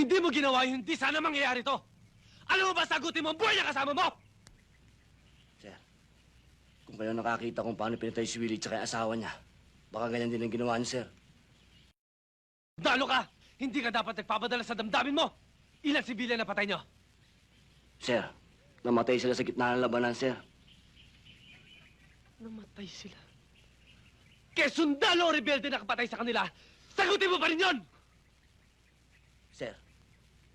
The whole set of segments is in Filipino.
hindi mo ginawa yun, hindi sana mangyayari to. Alam mo ba, sagutin mo ang buhay na kasama mo! Sir, kung kayo nakakita kung paano pinatay si Willie at yung asawa niya, baka ganyan din ang ginawa niyo, sir. Dalo ka! Hindi ka dapat nagpapadala sa damdamin mo! Ilan sibilyan na patay nyo? Sir, namatay sila sa gitna ng labanan, sir. Namatay sila. Kaya sundalo o rebelde na kapatay sa kanila, sagutin mo pa rin yun! Sir,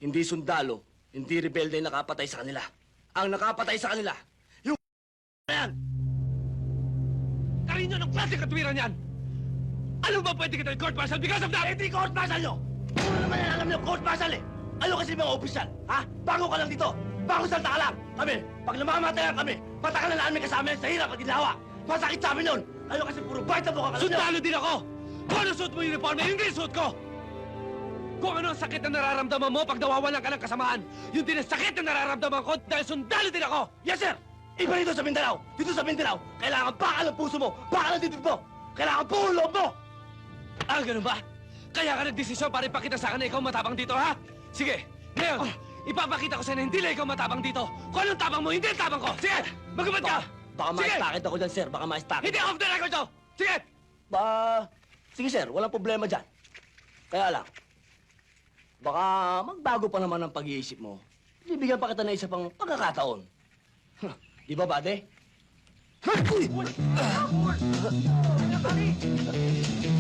hindi sundalo, hindi rebelde ang nakapatay sa kanila. Ang nakapatay sa kanila, yung na yan! Karin nyo ng klase katwiran yan! Ano ba pwede kita court martial because of that? Hindi court martial nyo! Puro naman yan alam nyo, court martial eh! Ano kasi mga opisyal, ha? Bago ka lang dito! Bago salta ka lang! Kami, pag namamatayan kami, patakalan na namin kasama yan sa hirap at ginawa! Masakit sa amin yun! Ano kasi puro bite na mukha ka lang nyo! Sundalo din ako! Kung ano suot mo yung uniform na yun din suot ko! Kung ano ang sakit na nararamdaman mo pag nawawalan ka ng kasamaan, yun din ang sakit na nararamdaman ko dahil sundalo din ako! Yes, sir! Iba dito sa Mindanao! Dito sa Mindanao, kailangan bakal ang puso mo! Bakal ang dibdib mo! Kailangan buo loob mo! Ah, ganun ba? Kaya ka nagdesisyon para ipakita sa akin na ikaw matapang dito, ha? Sige, ngayon, ipapakita ko sa'yo na hindi na ikaw matapang dito. Kung anong tapang mo, hindi ang tapang ko. Sige, magubad ka! Baka Sige! ma-stakit ako dyan, sir. Baka ma-stakit. Hindi off the record to! Sige! Sige, sir. Walang problema dyan. Kaya lang, baka magbago pa naman ang pag-iisip mo. Bibigyan pa kita ng isa pang pagkakataon. Di ba, bade?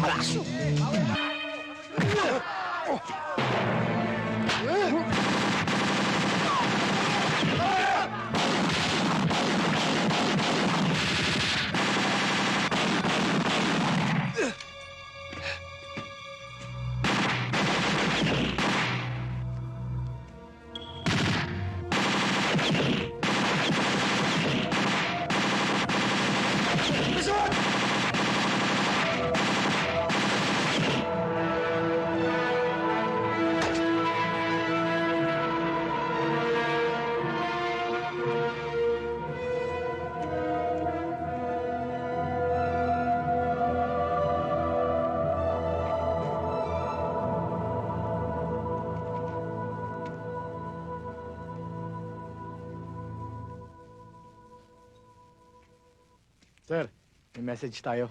Palasyo! Sir, may message tayo.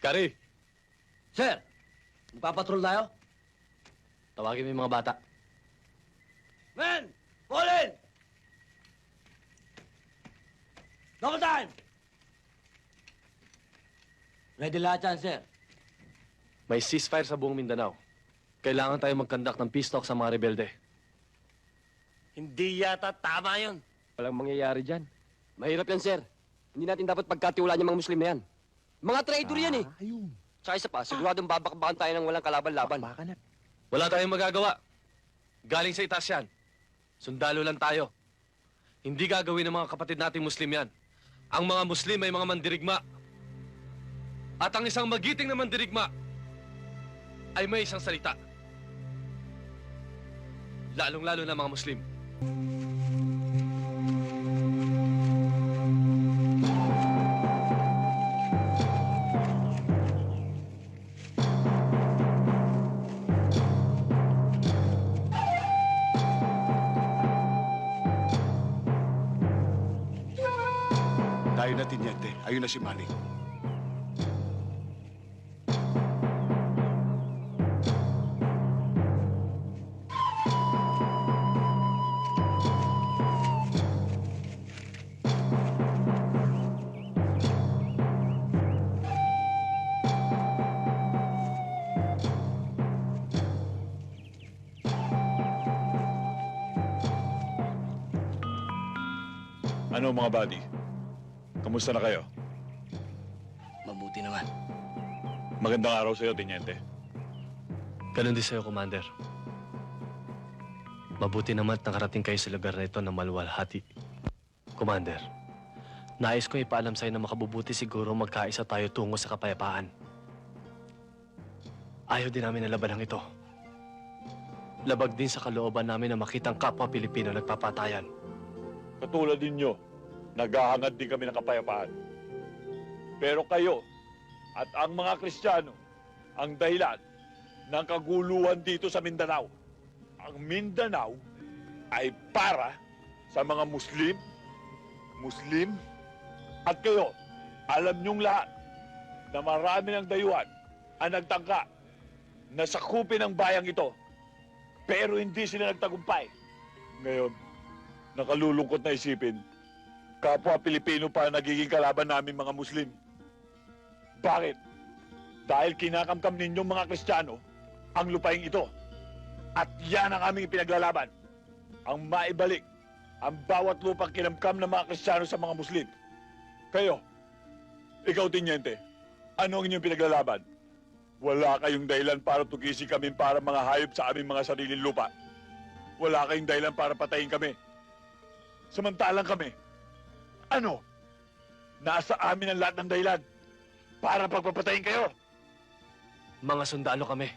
Kari, Sir, magpapatrol tayo? tawagin mo yung mga bata. Men! Fall in! Double time! Ready lahat yan, sir. May ceasefire sa buong Mindanao. Kailangan tayo mag-conduct ng peace talk sa mga rebelde. Hindi yata tama yun. Walang mangyayari dyan. Mahirap yan, sir. Hindi natin dapat pagkatiwalaan yung mga Muslim na yan. Mga traitor yan eh. Ayun. Tsaka isa pa, siguradong babakbakan tayo ng walang kalaban-laban. Baka na. Wala tayong magagawa. Galing sa itaas yan. Sundalo lang tayo. Hindi gagawin ng mga kapatid nating Muslim yan. Ang mga Muslim ay mga mandirigma. At ang isang magiting na mandirigma ay may isang salita. Lalong-lalo na mga Muslim. Tayo na, Tinyente. Ayun na si Manny. Ano mga buddy? Kamusta na kayo? Mabuti naman. Magandang araw sa'yo, Tinyente. Ganun din sa'yo, Commander. Mabuti naman at nakarating kayo sa lugar na ito na maluwalhati. Commander, nais kong ipaalam sa'yo na makabubuti siguro magkaisa tayo tungo sa kapayapaan. Ayaw din namin ang labanang ito. Labag din sa kalooban namin na makitang kapwa Pilipino nagpapatayan. Katulad ninyo, naghahangad din kami ng kapayapaan. Pero kayo at ang mga Kristiyano ang dahilan ng kaguluhan dito sa Mindanao. Ang Mindanao ay para sa mga Muslim, at kayo, alam niyong lahat na marami ng dayuhan ang nagtangka na sakupin ang bayang ito, pero hindi sila nagtagumpay. Ngayon, nakalulungkot na isipin, kapwa Pilipino pa ang nagiging kalaban namin mga Muslim. Bakit? Dahil kinakamkam ninyong mga Kristiyano ang lupaing ito. At yan ang aming pinaglalaban. Ang maibalik ang bawat lupang kinamkam ng mga Kristiyano sa mga Muslim. Kayo, ikaw, Tiniente, ano ang inyong pinaglalaban? Wala kayong dahilan para tugisi kami para mga hayop sa aming mga sariling lupa. Wala kayong dahilan para patayin kami. Samantalang kami, ano? Nasa amin ang lahat ng dahilan para pagpapatayin kayo. Mga sundalo kami.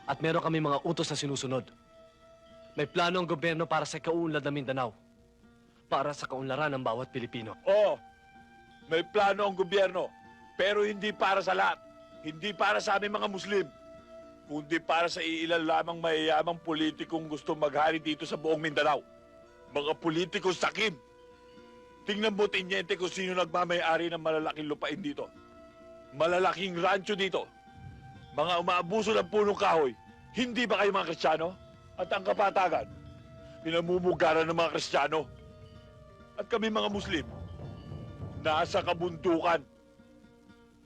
At meron kami mga utos na sinusunod. May plano ang gobyerno para sa kaunlad ng Mindanao. Para sa kaunlaran ng bawat Pilipino. Oo, may plano ang gobyerno, pero hindi para sa lahat. Hindi para sa aming mga Muslim, kundi para sa iilan lamang mayayamang politikong gusto maghari dito sa buong Mindanao. Mga politikong sakim. Tingnan mo, Tiniente, kung sino nagmamayari ng malalaking lupain dito. Malalaking rancho dito. Mga umaabuso ng punong kahoy. Hindi ba kayo mga Kristiyano? At ang kapatagan, pinamumugaran ng mga Kristiyano. At kami mga Muslim, nasa kabundukan.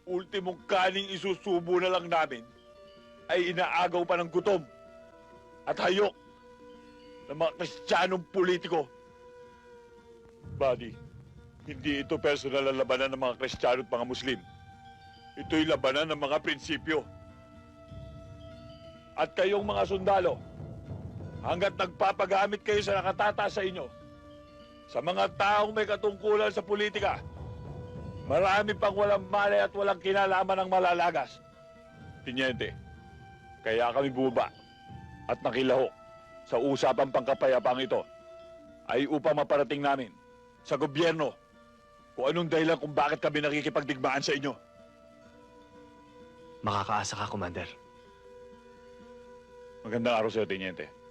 Ultimong kaning isusubo na lang namin ay inaagaw pa ng gutom at hayok ng mga Kristiyanong politiko. Buddy, hindi ito personal na labanan ng mga Kristiyano at mga Muslim. Ito'y labanan ng mga prinsipyo. At kayong mga sundalo, hanggat nagpapagamit kayo sa nakatataas sa inyo, sa mga taong may katungkulan sa politika, marami pang walang malay at walang kinalaman ng malalagas. Tiniente, kaya kami bumaba at nakilahok sa usapang pangkapayapaang ito ay upang maparating namin sa gobyerno kung anong dahilan kung bakit kami nakikipagdigmaan sa inyo. Makakaasa ka, Commander. Magandang araw sa iyo, Tiniente.